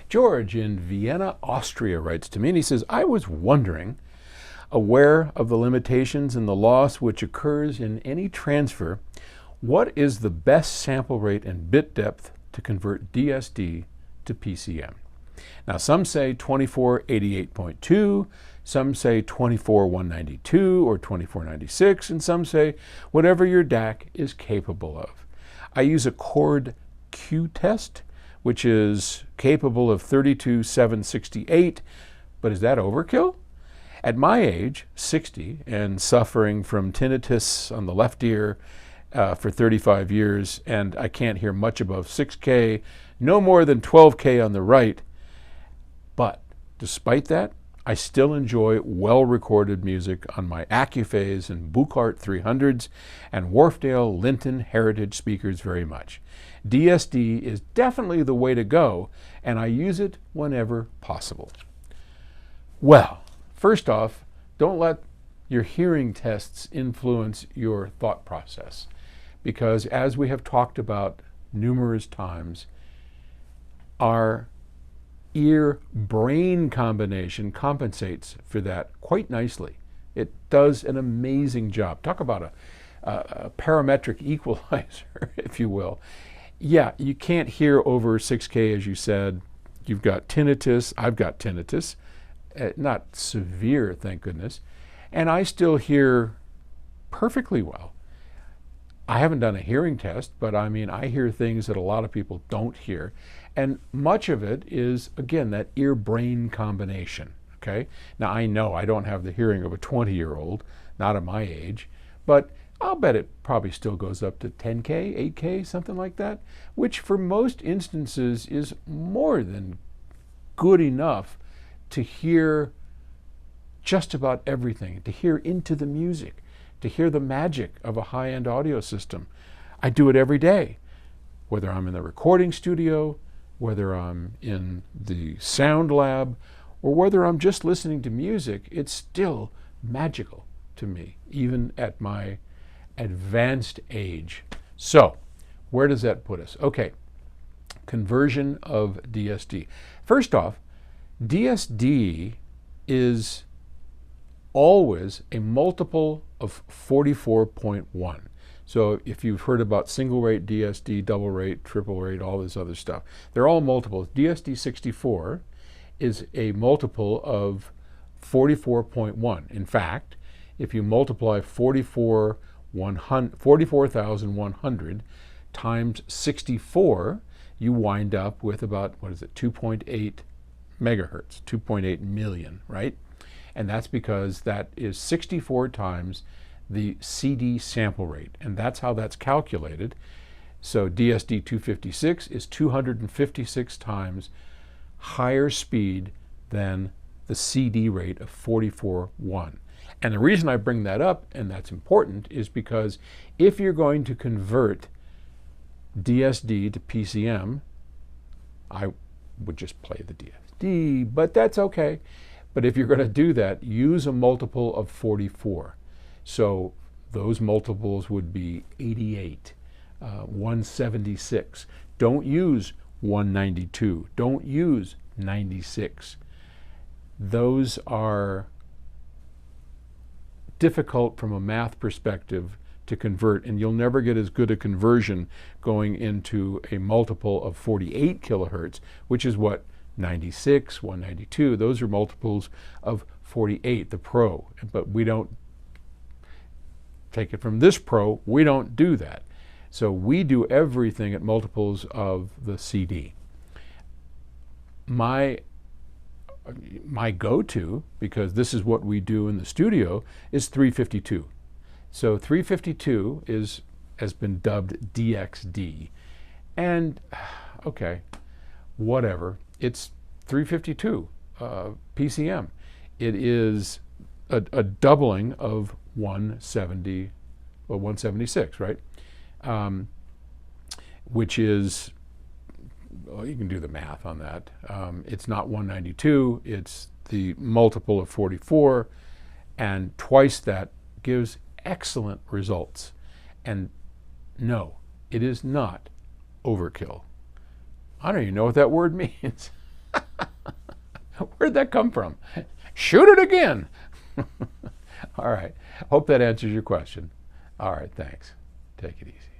George in Vienna, Austria writes to me and he says, I was wondering, aware of the limitations and the loss which occurs in any transfer, what is the best sample rate and bit depth to convert DSD to PCM? Now some say 2488.2, some say 24192 or 2496, and some say whatever your DAC is capable of. I use a chord Q test, which is capable of 32768, but is that overkill? At my age, 60, and suffering from tinnitus on the left ear for 35 years, and I can't hear much above 6K, no more than 12K on the right, but despite that, I still enjoy well-recorded music on my Accuphase and Buchart 300s and Wharfdale Linton Heritage speakers very much. DSD is definitely the way to go, and I use it whenever possible. Well, first off, don't let your hearing tests influence your thought process, because as we have talked about numerous times, our ear-brain combination compensates for that quite nicely. It does an amazing job. Talk about a parametric equalizer, if you will. Yeah, you can't hear over 6K, as you said. You've got tinnitus. I've got tinnitus. Not severe, thank goodness. And I still hear perfectly well. I haven't done a hearing test, but I mean, I hear things that a lot of people don't hear. And much of it is, again, that ear-brain combination, okay? Now, I know I don't have the hearing of a 20-year-old, not at my age, but I'll bet it probably still goes up to 10K, 8K, something like that, which for most instances is more than good enough to hear just about everything, to hear into the music, to hear the magic of a high-end audio system. I do it every day, whether I'm in the recording studio, whether I'm in the sound lab, or whether I'm just listening to music. It's still magical to me, even at my advanced age. So, where does that put us? Okay, conversion of DSD. First off, DSD is always a multiple of 44.1. So if you've heard about single rate DSD, double rate, triple rate, all this other stuff, they're all multiples. DSD 64 is a multiple of 44.1. In fact, if you multiply 44,100 times 64, you wind up with about, 2.8 megahertz, 2.8 million, right? And that's because that is 64 times the CD sample rate, and that's how that's calculated. So DSD 256 is 256 times higher speed than the CD rate of 44.1. And the reason I bring that up, and that's important, is because if you're going to convert DSD to PCM, I would just play the DSD, but that's okay. But if you're going to do that, use a multiple of 44. So those multiples would be 88, 176. Don't use 192. Don't use 96. Those are difficult from a math perspective to convert, and you'll never get as good a conversion going into a multiple of 48 kilohertz, which is what 96, 192, those are multiples of 48, the Pro. But we don't take it from this Pro, we don't do that. So we do everything at multiples of the CD. My go-to, because this is what we do in the studio, is 352. So 352 has been dubbed DXD. And, okay, whatever. It's 352 PCM. It is a doubling of 176, right? Which is, well, you can do the math on that. It's not 192, it's the multiple of 44, and twice that gives excellent results. And no, it is not overkill. I don't even know what that word means. Where'd that come from? Shoot it again. All right. Hope that answers your question. All right, thanks. Take it easy.